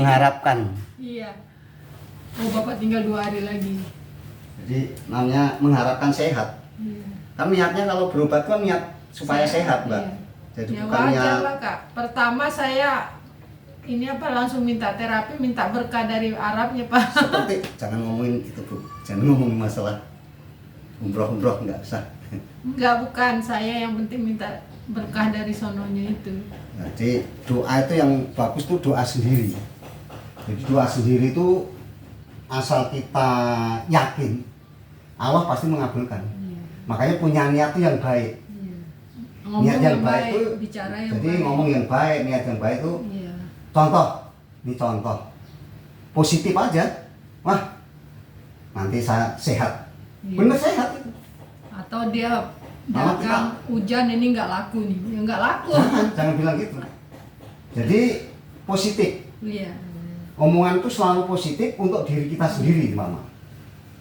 mengharapkan. Iya. Oh, Bapak tinggal 2 hari lagi. Jadi namanya mengharapkan sehat. Iya. Kan niatnya kalau berobat kan niat supaya sehat, Mbak. Iya. Jadi Ya bukan wajar niat lah Kak. Pertama saya ini langsung minta terapi, minta berkah dari Arabnya Pak. seperti jangan ngomongin itu, Bu. Jangan ngomongin masalah umroh nggak usah. Enggak, bukan saya yang penting minta berkah dari sononya itu. Jadi doa itu yang bagus tuh doa sendiri. Jadi doa sendiri itu asal kita yakin Allah pasti mengabulkan. Iya. Makanya punya niat itu yang baik. Iya. Niat yang baik itu bicara yang jadi baik. ngomong yang baik, niat yang baik itu Iya. contoh. Ini contoh. Positif aja. Wah, nanti saya sehat. Iya. Bener sehat itu. Atau dia Malah dagang hujan ini nggak laku nih, ya nggak laku. Jangan bilang gitu. Jadi positif. Iya. Omongan itu selalu positif untuk diri kita sendiri, Mama.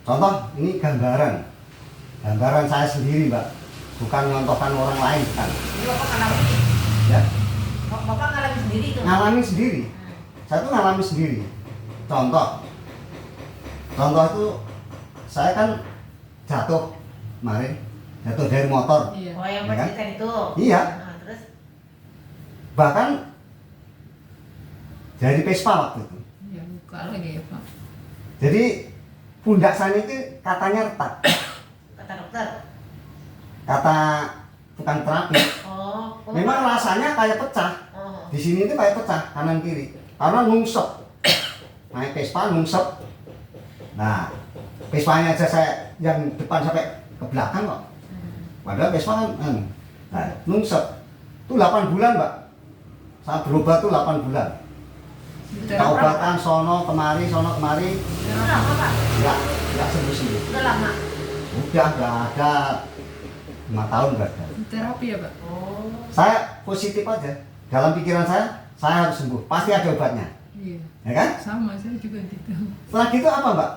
Contoh, ini gambaran. Gambaran saya sendiri, Mbak. Bukan mencontohkan orang lain, bukan. Ini Bapak ngalamin. Ya, Bapak ngalamin sendiri itu. ngalamin sendiri. Saya tuh ngalamin sendiri. Contoh. Contoh itu saya kan jatuh kemarin. Jatuh dari motor. Iya. Oh, yang Ya kan? bercerita itu. Iya. Nah, terus Bahkan dari Vespa waktu itu. Ya buka lagi ya Pak. Jadi pundak saya itu katanya retak. kata dokter. Kata tukang terapi. Oh. Memang rasanya kayak pecah. Oh. Di sini itu kayak pecah kanan kiri. Karena nungsep. Naik Vespa nungsep. Nah, Vespanya aja saya yang depan sampai ke belakang kok. Padahal Vespa kan nah, nungsep. Itu 8 bulan, Mbak. Saya berobat tuh 8 bulan. Obatan sono kemari. Udah lama Pak. Enggak sembuh-sembuh. Udah lama. Udah enggak ada 5 tahun enggak ada. Terapi ya Pak. Oh. Saya positif aja. Dalam pikiran saya harus sembuh. Pasti ada obatnya. Iya. Ya kan? Sama saya juga gitu. Setelah gitu apa, Mbak?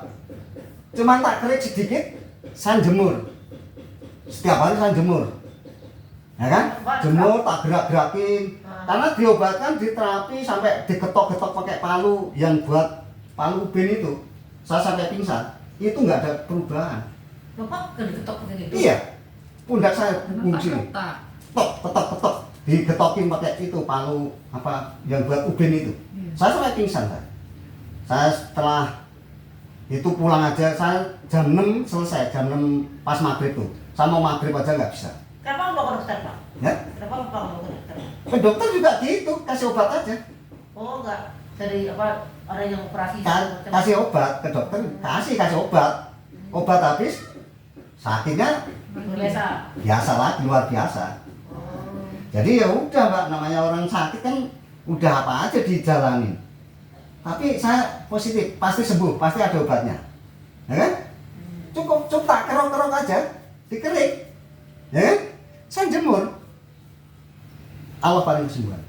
Cuma tak kerik sedikit, saya jemur. Setiap hari saya jemur. Ya kan? Jemur, tak gerak-gerakin. Karena diobatkan, diterapi sampai digetok-getok pakai palu yang buat palu ubin itu. Saya sampai pingsan. Itu nggak ada perubahan. Bapak kan diketok kayak gitu. Iya. Pundak saya kunci. Retak. Ketok. Digetokin pakai itu palu apa yang buat ubin itu. Iya. Saya sampai pingsan, saya setelah itu pulang aja, saya jam 6 selesai, jam 6 pas maghrib tuh. Saya mau maghrib aja nggak bisa. Kenapa Bapak ke dokter Pak? Ya? Kenapa Bapak mau ke dokter? Ke dokter juga gitu, kasih obat aja. Oh enggak. Dari apa orang yang operasi Kasih obat ke dokter, kasih obat. Obat habis, sakitnya biasa. biasa lagi, luar biasa. Oh. Jadi ya udah, Mbak, namanya orang sakit kan udah apa aja dijalanin. Tapi saya positif, pasti sembuh, pasti ada obatnya. Ya kan? Cukup tak kerok-kerok aja, dikerik. Ya kan? Saya jemur. Allah paling kesembuhan.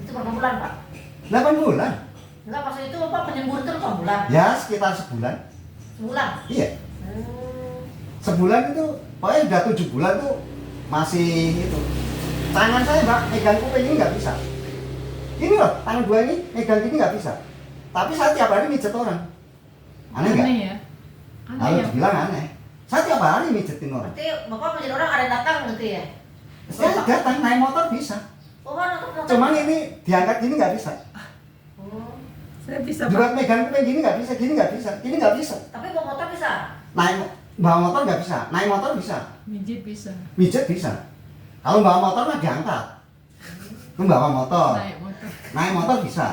Itu berapa bulan Pak? 8 bulan. Enggak, pas itu Bapak penyembuh itu berapa bulan? Ya sekitar sebulan. Sebulan. Iya. Hmm. Sebulan itu, pokoknya udah 7 bulan tuh masih itu. Tangan saya, Mbak, megang kuping ini nggak bisa. Ini loh, tangan dua ini megang gini nggak bisa. Tapi saya tiap hari mijet orang. Aneh nggak? Aneh ya. Aneh Kalau ya. dibilang aneh. Saya tiap hari mijetin orang. Berarti Bapak menjadi orang ada yang datang gitu ya? Saya datang naik motor bisa. Oh, nonton. Cuman ini diangkat gini nggak bisa. Oh. Saya bisa Juga Pak. megang kuping gini nggak bisa, gini nggak bisa, gini nggak bisa. Tapi bawa motor bisa. Naik bawa motor nggak bisa, naik motor bisa, Mijit bisa. mijet bisa. Kalau bawa motor mah diangkat. Itu bawa motor, Naik motor. naik motor bisa.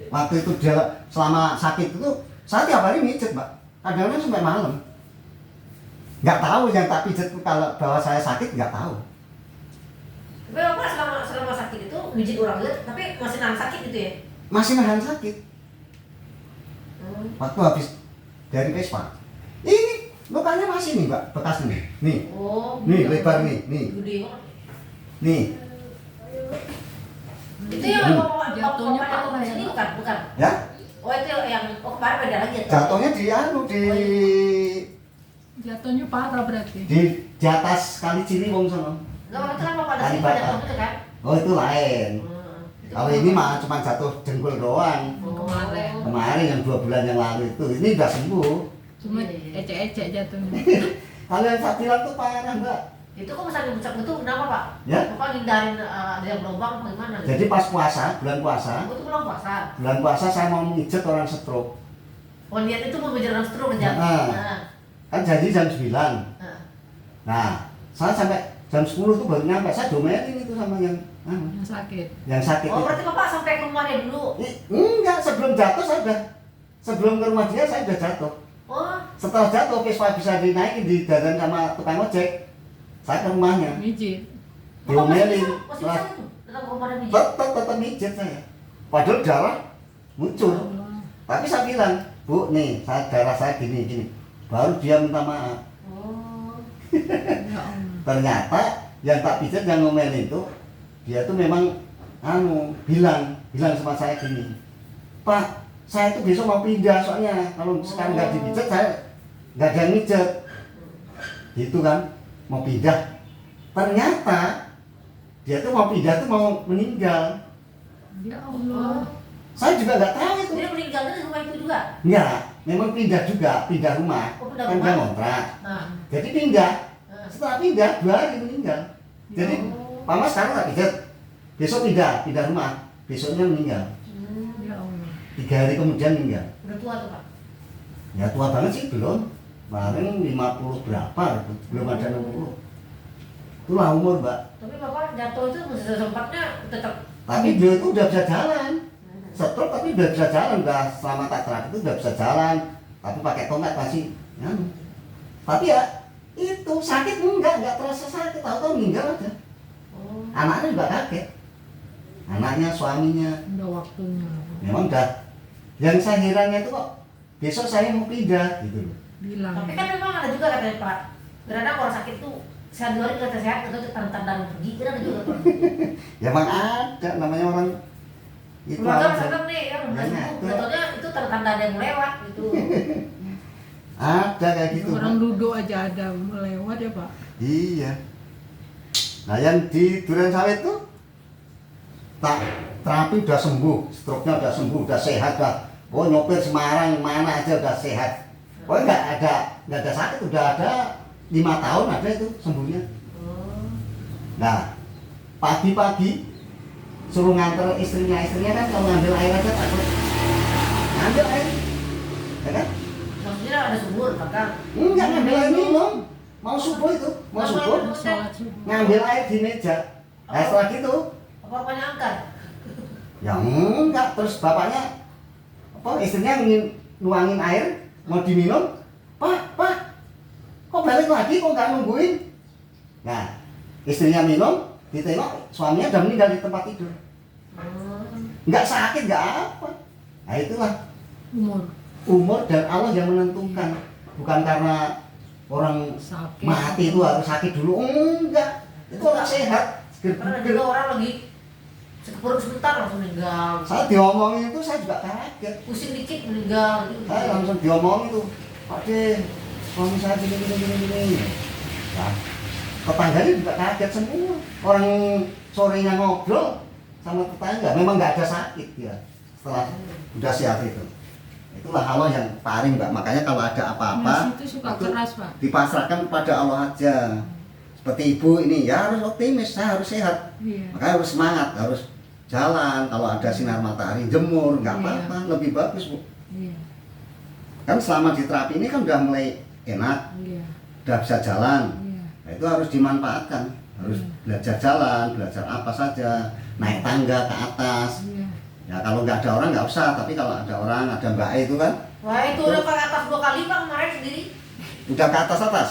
Waktu itu dia selama sakit itu saya tiap hari mijet, Mbak. Kadang-kadang sampai malam. Nggak tahu yang tak pijet itu kalau bahwa saya sakit nggak tahu. Tapi Bapak selama sakit itu mijit orang lihat, tapi masih nahan sakit gitu ya? Masih nahan sakit. Waktu habis dari Vespa. Ini lukanya masih nih, Mbak, bekasnya nih. Nih. Oh. Nih lebar nih, nih. Gede banget. Nih. Itu yang Bapak Jatuhnya Bapak parah ya, sini Pak. bukan? Ya. Oh itu yang kemarin beda lagi ya? Jatuhnya di Jatuhnya parah berarti. di atas kali Ciliwung sono. Enggak, itu kan Bapak ada Kali sini pada Batak. waktu itu kan? Oh, itu lain. Hmm. Kalau ini mah cuma jatuh jengkol doang. Kemarin yang 2 bulan yang lalu itu, ini udah sembuh. Cuma Iya. ecek-ecek jatuhnya. Kalau yang saya bilang tuh parah Mbak. Itu kok bisa dibucak itu kenapa Pak? Ya. Bapak hindarin ada yang berlubang apa gimana? Jadi pas puasa, bulan puasa, Itu pulang puasa. bulan puasa saya mau mijet orang stroke. Oh niat itu mau mengejar orang stroke aja. Nah. Kan janji jam 9. Nah, saya sampai jam 10 tuh baru nyampe, saya domelin itu sama yang Yang sakit. sakit Oh itu. berarti Bapak sampai ke rumahnya dulu. Enggak, sebelum jatuh saya udah, sebelum ke rumah dia saya udah jatuh. Oh, Setelah jatuh, Vespa bisa dinaikin di jalan sama tukang ojek. Saya ke rumahnya, Mijit. Bapak diomelin, masih bisa itu datang ke rumah dan mijit. tetap mijet saya. Padahal darah muncul. Allah. Tapi saya bilang, Bu, nih, darah saya gini. Baru dia minta maaf. Oh, Ya Allah. Ternyata yang tak pijat yang ngomelin itu, dia tuh memang bilang sama saya gini, Pak, saya itu besok mau pindah soalnya kalau sekarang nggak dipijat saya nggak ada yang mijet, gitu kan, mau pindah. Ternyata dia tuh mau pindah tuh mau meninggal. Ya Allah. Saya juga nggak tahu itu. dia meninggalnya di rumah itu juga. Enggak, memang pindah juga, pindah rumah. Oh, pindah Kan rumah. dia ngontrak. Nah, Jadi pindah. nah. Setelah pindah 2 hari meninggal. Jadi Mama sekarang tak pijat. Besok pindah rumah. Besoknya meninggal. Ya Allah. 3 hari kemudian meninggal. Udah tua tuh Pak. Ya tua banget sih belum. Kemarin 50 berapa? Belum ada 60. Itulah umur, Mbak. Tapi Bapak jatuh itu sempatnya tetap. Tapi dia itu udah bisa jalan. Stroke tapi udah bisa jalan. Udah selama tak terakhir itu udah bisa jalan. Tapi pakai tongkat masih. Tapi ya itu sakit enggak terasa sakit. Tahu-tahu meninggal aja. Oh. Anaknya juga kaget. Anaknya, suaminya. Udah waktunya. Memang udah. Yang saya herannya itu kok besok saya mau pindah gitu loh. Bilang. Tapi kan memang ada juga katanya Pak. Kadang orang sakit tuh sehat 2 hari kata sehat atau tanda pergi kan ada juga Pak. Ya emang ada namanya orang itu Keluarga ada. misalkan nih yang udah Banyak, sembuh, tuh. katanya itu tanda ada yang melewat gitu. Ada kayak gitu. Orang Pak. duduk aja ada melewat ya Pak. Iya. Nah yang di Duren Sawit tuh terapi udah sembuh, stroke-nya udah sembuh, udah sehat dah. Oh nyopir Semarang mana aja udah sehat. Oh nggak ada sakit, udah ada 5 tahun ada itu sembuhnya. Oh. Nah pagi-pagi suruh nganter istrinya kan kalau ngambil air aja takut. Ngambil air, ya kan? Maksudnya ada subur bahkan. Enggak ngambil air minum. Mau subuh itu, mau subuh. Sholat subuh. Ngambil air di meja. Nah setelah gitu, Apa rupanya angkat? ya enggak. Terus bapaknya, istrinya nuangin air, mau diminum. Pak, kok balik lagi, kok nggak nungguin? Nah, istrinya minum, ditengok suaminya udah meninggal di tempat tidur. Nggak sakit, nggak apa. Nah itulah umur dan Allah yang menentukan. Bukan karena orang Sakit. mati itu harus sakit dulu. Enggak, itu orang sehat. Karena juga orang lagi sekepuruk sebentar langsung meninggal. Saya diomongin itu saya juga kaget. Pusing dikit meninggal gitu. Saya langsung diomongin itu, Pak De, suami saya gini. Nah, tetangganya juga kaget semua. Orang sorenya ngobrol sama tetangga, memang nggak ada sakit ya. Setelah udah sehat itu. Itulah Allah yang paling Mbak. Makanya kalau ada apa-apa Mas itu suka itu keras Pak. dipasrahkan pada Allah aja. Seperti ibu ini ya harus optimis, saya harus sehat. Iya. Makanya harus semangat, harus jalan. Kalau ada sinar matahari jemur, nggak apa-apa, lebih bagus Bu. Iya. Kan selama di terapi ini kan udah mulai enak, Iya. udah bisa jalan. Iya. Nah, itu harus dimanfaatkan, harus belajar jalan, belajar apa saja, naik tangga ke atas. Iya. Ya kalau nggak ada orang nggak usah, tapi kalau ada orang, ada Mbak E itu kan, Wah itu udah ke atas 2 kali Pak kemarin sendiri. udah ke atas.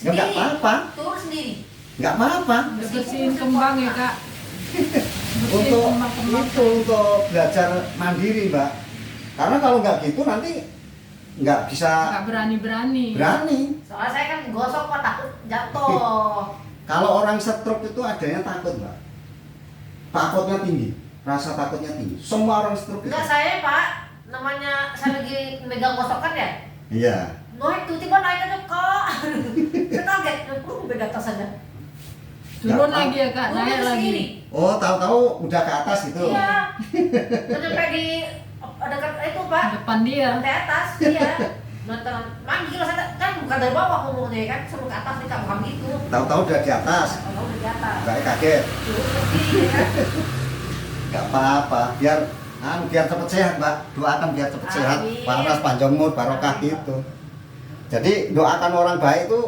Ya nggak apa-apa, Turun sendiri. nggak apa-apa. Udah bersihin kembang ya Kak. Bersihin Untuk kembang-kembang. itu untuk belajar mandiri Mbak. Karena kalau nggak gitu nanti nggak bisa Nggak berani-berani. berani. Soalnya saya kan gosok Pak takut jatuh. Kalau orang stroke itu adanya takut Mbak. Takutnya tinggi, rasa takutnya tinggi. Semua orang stroke itu. Enggak saya Pak, namanya saya lagi megang gosokan ya. Iya. Naik tuh tiba naik aja kok. Saya kaget, aku pegang tas aja. Turun Nggak lagi ya kak, Turun naik ke lagi. sini. Oh, tahu-tahu udah ke atas gitu. Iya. Sampai di dekat itu Pak. Depan dia. Lantai atas, iya. Nonton manggil saya kan bukan dari bawah ngomongnya kan, suruh ke atas nih Kak, bukan gitu. Tahu-tahu udah di atas. Kalau udah di atas. Nggak kaget. Turun ke sini ya kan. Nggak apa-apa. Biar cepat sehat, Mbak. Doakan biar cepat sehat. Amin. Panas panjang umur, barokah Amin. gitu. Jadi doakan orang baik itu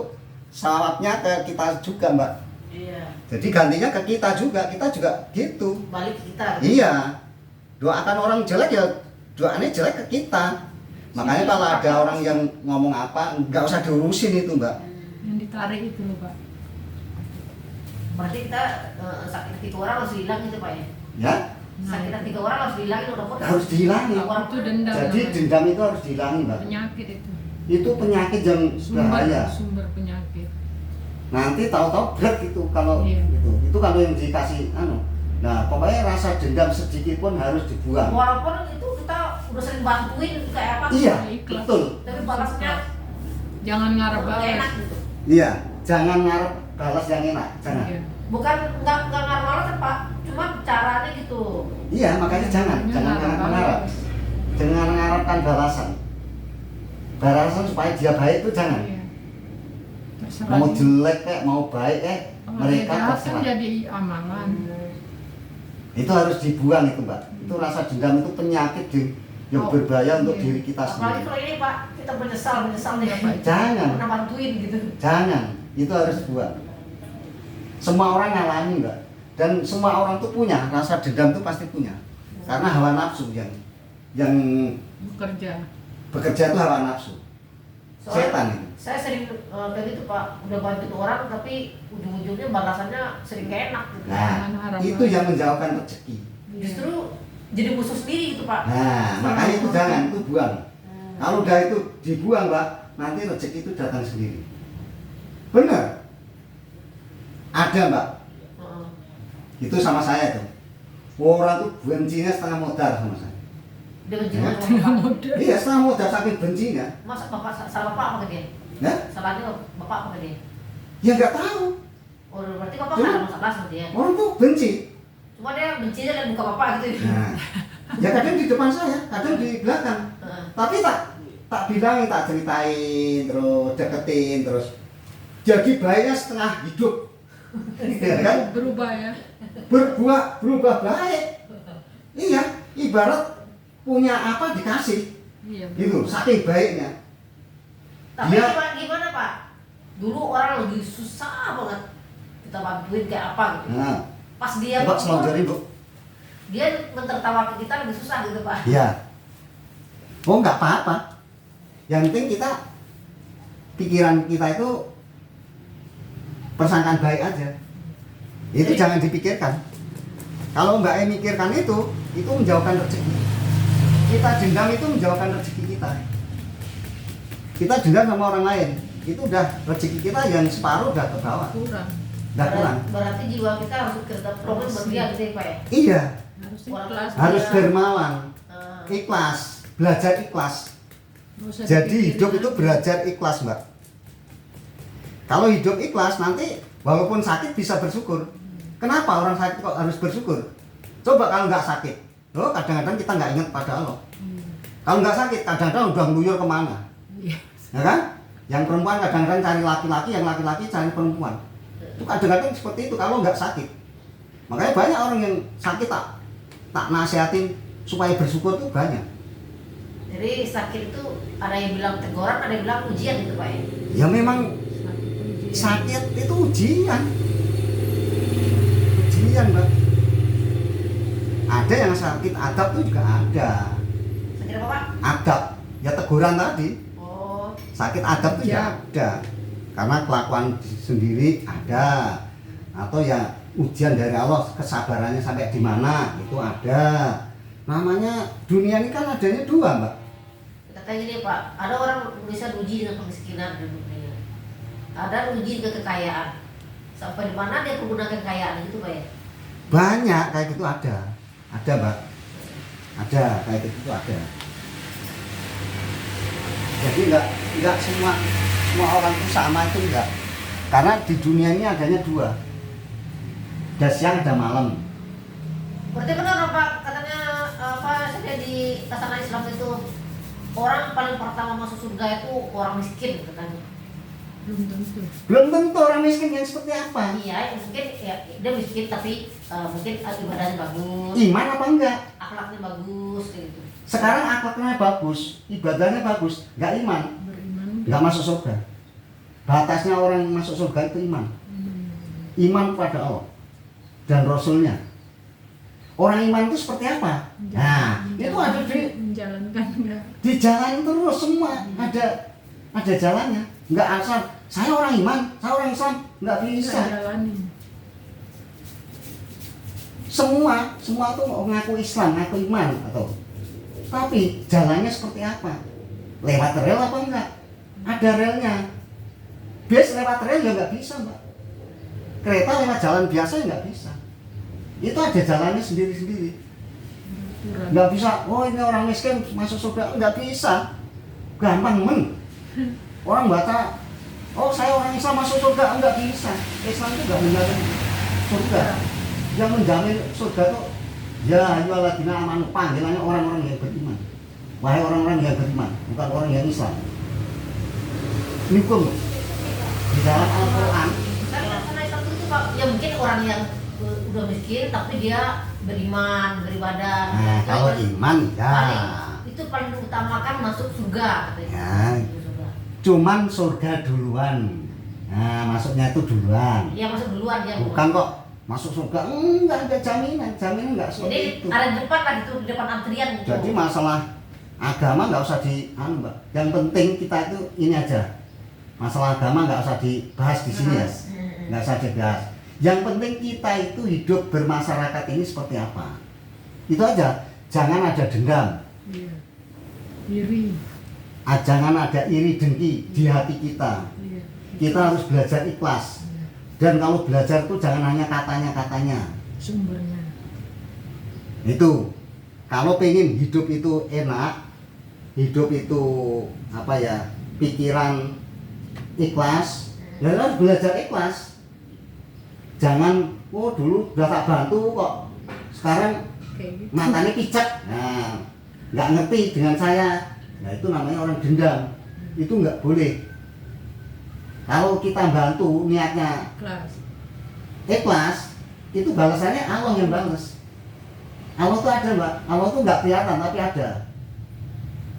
sawabnya ke kita juga, Mbak. Iya. Jadi gantinya ke kita juga gitu. Balik ke kita. Gitu. Iya. Doakan orang jelek ya doanya jelek ke kita. Makanya kalau ada orang yang ngomong apa, nggak usah diurusin itu, Mbak. Yang ditarik itu loh Pak. Berarti kita sakit hati ke orang harus hilang gitu Pak ya. Ya, Sakit hati ke orang harus dihilangin udah pun. harus dihilangin. Orang Itu dendam. Jadi namanya. dendam itu harus dihilangin, Mbak. Penyakit itu. Itu penyakit yang bahaya. Sumber penyakit. Nanti tahu-tahu berat itu kalau Iya. itu kalau yang dikasih Nah, pokoknya rasa dendam sedikit pun harus dibuang. Walaupun itu kita udah sering bantuin kayak apa. Iya, Ikhlas. betul. Tapi balasnya Jangan ngarep nggak enak balas. gitu. Iya, jangan ngarep balas yang enak, jangan. Iya. Bukan nggak ngarep-ngarep kan Pak, cuma caranya gitu. Iya, makanya jangan mengharap. Jangan mengharapkan balasan. Balasan supaya dia baik itu jangan. Iya. Terserah Mau dia. jelek kayak mau baik Kalau mereka dia jahat kan terserah. jadi amalan. Itu harus dibuang itu, Mbak. Itu rasa dendam itu penyakit yang Oh, berbahaya untuk iya. diri kita Apalagi sendiri. kalau ini Pak, kita menyesal nih. Jangan. Pernah bantuin gitu. Jangan, itu harus buang. Semua orang ngalami, Mbak. Dan semua orang tuh punya rasa dendam tuh pasti punya. Karena hawa nafsu yang Bekerja. bekerja itu hawa nafsu. Setan itu. Saya sering kayak gitu Pak, udah bantuin orang tapi ujung-ujungnya balasannya sering gak enak gitu. Nah, Jangan harap itu baik. yang menjauhkan rezeki. Justru jadi musuh sendiri gitu Pak. Nah, makanya itu jangan, itu buang. Hmm. Kalau udah itu dibuang, Mbak, nanti rezeki itu datang sendiri. Benar. Ada, Mbak. Heeh. Itu sama saya tuh. Orang tuh bencinya setengah modal sama saya. Dia benci Ya. sama Bapak. Iya, setengah modal saking bencinya. Masa Bapak salah Bapak apa ke dia? Ya, Salahnya Bapak apa ke dia? ya nggak tahu. Oh, berarti Bapak Cuma- nggak ada masalah sama dia. Orang tuh benci. Cuma dia bencinya lihat muka Bapak gitu. Nah, ya kadang di depan saya, kadang di belakang. Heeh. Tapi tak bilangin, tak ceritain, terus deketin, terus jadi baiknya setengah hidup. Ya kan? Berubah ya. Berubah baik. Iya, ibarat punya apa dikasih. Iya. Gitu, saking baiknya. Tapi Dia- gimana Pak? Dulu orang lagi susah banget kita bantuin kayak apa gitu. Nah, Pas dia coba selonjorin, Bu. dia mentertawakan kita lebih susah gitu Pak. Iya. Oh, nggak apa-apa. Yang penting kita pikiran kita itu persangkaan baik aja. Itu Jadi- jangan dipikirkan. Kalau Mbak E mikirkan itu menjauhkan rezeki. Kita dendam itu menjauhkan rezeki kita. Kita dendam sama orang lain, itu udah rezeki kita yang separuh udah ke bawah, Kurang. udah kurang. Berarti jiwa kita harus kita problem buat dia gitu ya Pak ya. Iya, Harus ikhlas. harus Iya. dermawan, Eh, ikhlas, belajar ikhlas. Nggak usah Jadi dipikirin hidup itu lagi. belajar ikhlas, Mbak. Kalau hidup ikhlas nanti walaupun sakit bisa bersyukur. Kenapa orang sakit kok harus bersyukur? Coba kalau nggak sakit, loh kadang-kadang kita nggak ingat pada Allah. Kalau nggak sakit, kadang-kadang udah ngeluyur kemana, Iya. ya kan? Yang perempuan kadang-kadang cari laki-laki, yang laki-laki cari perempuan. Itu kadang-kadang seperti itu kalau nggak sakit. Makanya banyak orang yang sakit tak nasihatin supaya bersyukur tuh banyak. Jadi sakit itu ada yang bilang teguran, ada yang bilang ujian gitu Pak ya. Ya memang Sakit ujian. sakit itu ujian, Mbak. Ada yang sakit adab itu juga ada. Sakit apa Pak? Adab ya teguran tadi, Oh, sakit adab itu Ya. juga ada karena kelakuan sendiri ada, atau ya ujian dari Allah kesabarannya sampai di mana itu ada. Namanya dunia ini kan adanya dua, Mbak. katanya gini Pak, ada orang bisa diuji dengan kemiskinan di dunia. Ada uji dengan kekayaan. Sampai di mana dia menggunakan kekayaan itu Pak ya? Banyak kayak gitu ada, Mbak. Ada kayak gitu ada. Jadi enggak semua orang itu sama itu enggak. Karena di dunia ini adanya dua. Ada siang, ada malam. Berarti benar Pak, katanya saya di tatanan Islam itu orang paling pertama masuk surga itu orang miskin katanya. Belum tentu. Belum tentu orang miskin yang seperti apa. Iya, mungkin ya dia miskin tapi mungkin ibadahnya bagus, Iman apa enggak? akhlaknya bagus kayak gitu. Sekarang akhlaknya bagus, ibadahnya bagus, nggak iman, Beriman. nggak masuk surga. Batasnya orang masuk surga itu iman. Iman kepada Allah dan Rasulnya. Orang iman itu seperti apa? Nah, itu ada menjalankan enggak. di jalan terus semua ada jalannya. Nggak asal saya orang iman, saya orang Islam, nggak bisa. Jalanin. Semua tuh mau ngaku Islam, ngaku iman atau tapi jalannya seperti apa? Lewat rel apa enggak? Ada relnya. Bis lewat rel ya nggak bisa, Mbak. Kereta lewat jalan biasa ya nggak bisa. Itu ada jalannya sendiri-sendiri. Nggak bisa, oh ini orang miskin masuk surga, nggak bisa. Gampang orang baca, oh saya orang Islam masuk surga, nggak bisa. Islam itu nggak menjamin surga. Yang menjamin surga itu ya ayyuhalladzina amanu, panggilannya orang-orang yang beriman. Wahai orang-orang yang beriman, bukan orang yang Islam. Ini hukum di dalam Al-Quran. Karena Islam itu Pak, ya mungkin orang yang udah miskin tapi dia beriman, beribadah. Nah, kalau iman ya itu paling diutamakan masuk surga katanya. Ya. Masuk surga. cuman surga duluan. Nah, masuknya itu duluan. Dia masuk duluan dia. Bukan kok masuk surga, enggak ada jaminan nggak seperti Jadi itu. ada di depan lah gitu, di depan antrian gitu. Jadi masalah agama nggak usah Mbak. Yang penting kita itu ini aja. Masalah agama nggak usah dibahas di sini ya, nggak usah dibahas. Yang penting kita itu hidup bermasyarakat ini seperti apa. Itu aja. Jangan ada dendam. Iya. Iri. Jangan ada iri dengki di hati kita. Iya. Kita harus belajar ikhlas. Iya. Dan kalau belajar itu jangan hanya katanya-katanya. Sumbernya. Itu. Kalau pengen hidup itu enak, hidup itu apa ya, pikiran ikhlas, ya harus belajar ikhlas. Jangan, oh dulu udah tak bantu kok, sekarang Kayak gitu. matanya picek, nah nggak ngerti dengan saya, nah itu namanya orang dendam, itu nggak boleh. Kalau kita bantu niatnya Kelas. ikhlas, itu balasannya Allah yang balas. Allah tuh ada Mbak, Allah tuh nggak kelihatan tapi ada.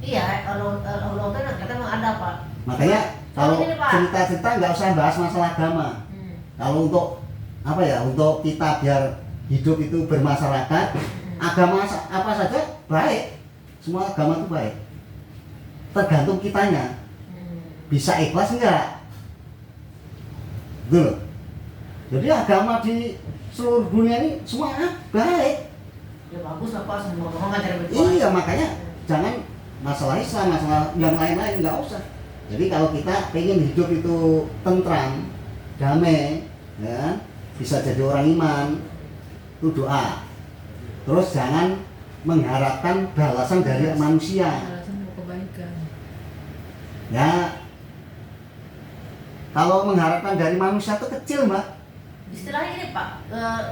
Iya, kalau Allah kan katanya ada Pak. Makanya kalau Ini, Pak. cerita-cerita nggak usah bahas masalah agama. Kalau untuk apa ya, untuk kita biar hidup itu bermasyarakat, agama apa saja baik, semua agama itu baik. Tergantung kitanya, bisa ikhlas enggak? Gitu loh. Jadi agama di seluruh dunia ini semua baik. Ya bagus lah Pak, semua ngomong ngajarin berdua. Iya, makanya jangan masalah Islam, masalah yang lain-lain nggak usah. Jadi kalau kita pengen hidup itu tentram, damai, ya, bisa jadi orang iman, itu doa. Terus jangan mengharapkan balasan dari manusia. Alasan kebaikan. Ya, kalau mengharapkan dari manusia itu kecil, Mbak. Istilahnya ini Pak,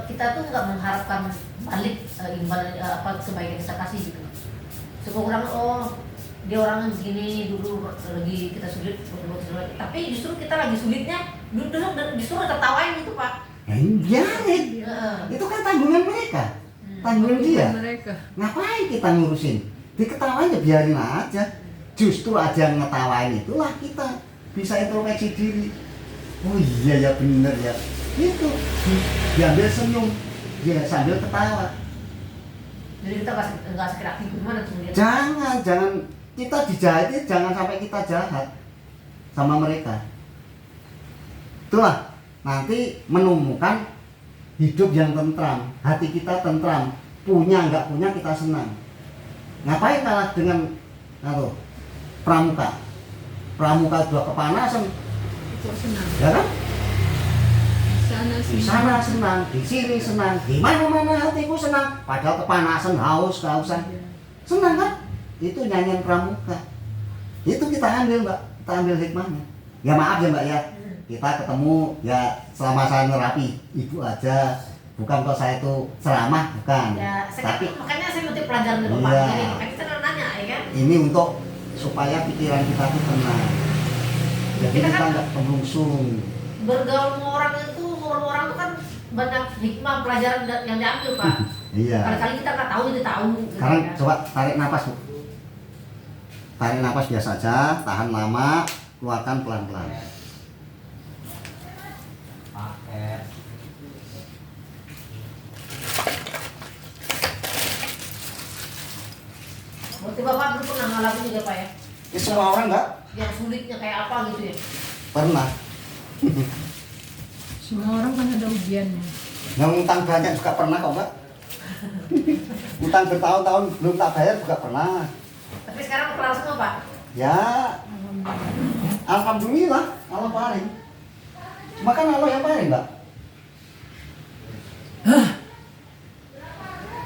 kita tuh nggak mengharapkan balik imbal apa kebaikan kita kasih gitu. Sekurang dia orang begini dulu lagi kita sulit, tapi justru kita lagi sulitnya, justru ketawain gitu Pak. Biarin, itu kan tanggungan mereka, tanggungan dia. Mereka. Ngapain kita ngurusin? Diketawain ya biarin aja. Justru aja yang ngetawain itulah kita bisa introspeksi diri. Oh iya ya bener ya. Itu diambil senyum, dia sambil ketawa. Jadi kita nggak sekreatif gimana tuh lihat. Jangan kita dijahatin, jangan sampai kita jahat sama mereka. Itulah nanti menemukan hidup yang tentram, hati kita tentram, punya nggak punya kita senang. Ngapain kalah dengan pramuka? Pramuka juga kepanasan, Kok senang? ya kan? Di Di sana senang, di sini senang, di mana-mana hatiku senang. Padahal kepanasan, haus, kehausan, senang kan? Itu nyanyian pramuka. Itu kita ambil Mbak, kita ambil hikmahnya. Ya maaf ya Mbak ya, kita ketemu ya selama saya nerapi ibu aja, bukan kok saya itu ceramah, bukan. Ya, saya Tapi makanya saya ngerti pelajaran dari Bapak. Iya. Jadi makanya kita nanya ya kan. ini untuk supaya pikiran kita tuh tenang. Jadi Kita kita kan- nggak penungsung. Bergaul sama orang itu, orang itu kan banyak hikmah pelajaran yang diambil Pak. Iya. Kali-kali kita nggak tahu itu tahu. Gitu, Sekarang kan. coba tarik napas, Bu. Tarik napas biasa aja, tahan lama, keluarkan pelan-pelan. Berarti Bapak dulu pernah ngalamin juga Pak ya? Ini semua orang nggak Yang sulitnya kayak apa gitu ya? pernah. Semua orang kan ada ujiannya. Yang utang banyak juga pernah kok, Mbak. Utang bertahun-tahun belum tak bayar juga pernah. Tapi sekarang kelar semua Pak. Ya, alhamdulillah, Allah paling. Cuma kan Allah yang paling, Mbak.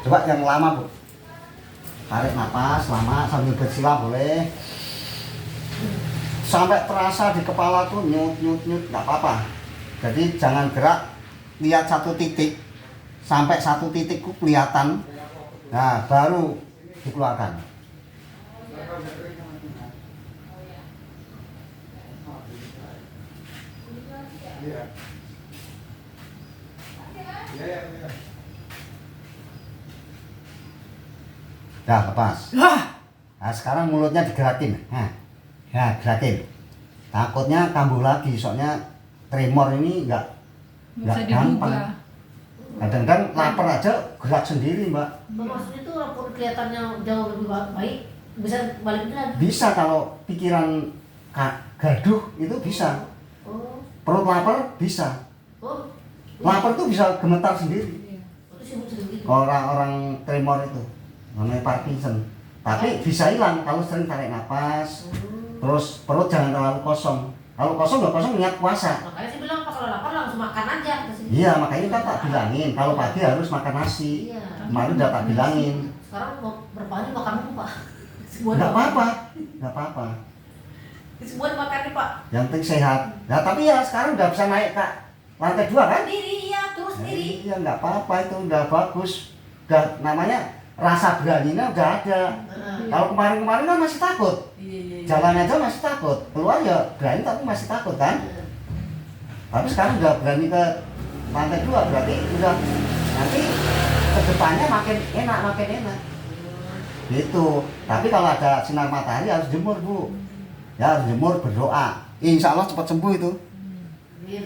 Coba yang lama, Bu. Tarik napas lama sambil bersila boleh. Sampai terasa di kepala tuh nyut, nggak apa-apa. Jadi jangan gerak, lihat satu titik. Sampai satu titik ku kelihatan. Nah, baru dikeluarkan. Dah lepas. Nah, sekarang mulutnya digerakin. Nah, ya gerakin. Takutnya kambuh lagi, soalnya tremor ini Nggak nggak bisa gampang. diduga. Kadang-kadang lapar aja gerak sendiri, Mbak. Maksudnya itu walaupun kelihatannya jauh lebih baik, bisa balik lagi. Bisa kalau pikiran gaduh itu bisa. Oh, Perut lapar bisa. oh, Lapar tuh bisa gemetar sendiri. Iya. itu sih begitu. Orang-orang tremor itu namanya Parkinson. Tapi bisa hilang kalau sering tarik napas. Terus perut jangan terlalu kosong. Kalau kosong nggak kosong niat puasa. Makanya saya bilang Pak kalau lapar langsung makan aja. Iya, makanya kan tak bilangin kalau pagi harus makan nasi. Iya. Kemarin udah tak bilangin. Sekarang mau berapa hari makan dulu Pak? Sebuah Nggak apa-apa, nggak apa-apa. Sebuah makan nih Pak. Yang penting sehat. Nah tapi ya sekarang udah bisa naik ke lantai 2 kan? Sendiri ya, terus sendiri. Iya nggak apa-apa, itu udah bagus. Udah namanya rasa beraninya udah ada. Kalau kemarin-kemarin kan masih takut. Iya. Jalan aja masih takut. Keluar ya berani tapi masih takut kan? Tapi sekarang udah berani ke lantai 2 berarti udah nanti kedepannya makin enak. Gitu. Tapi kalau ada sinar matahari harus jemur, Bu. Ya harus jemur, berdoa. Insya Allah cepat sembuh itu. Iya.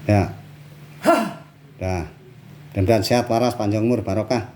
Ya. Dah. Mudah-mudahan sehat waras, panjang umur, barokah.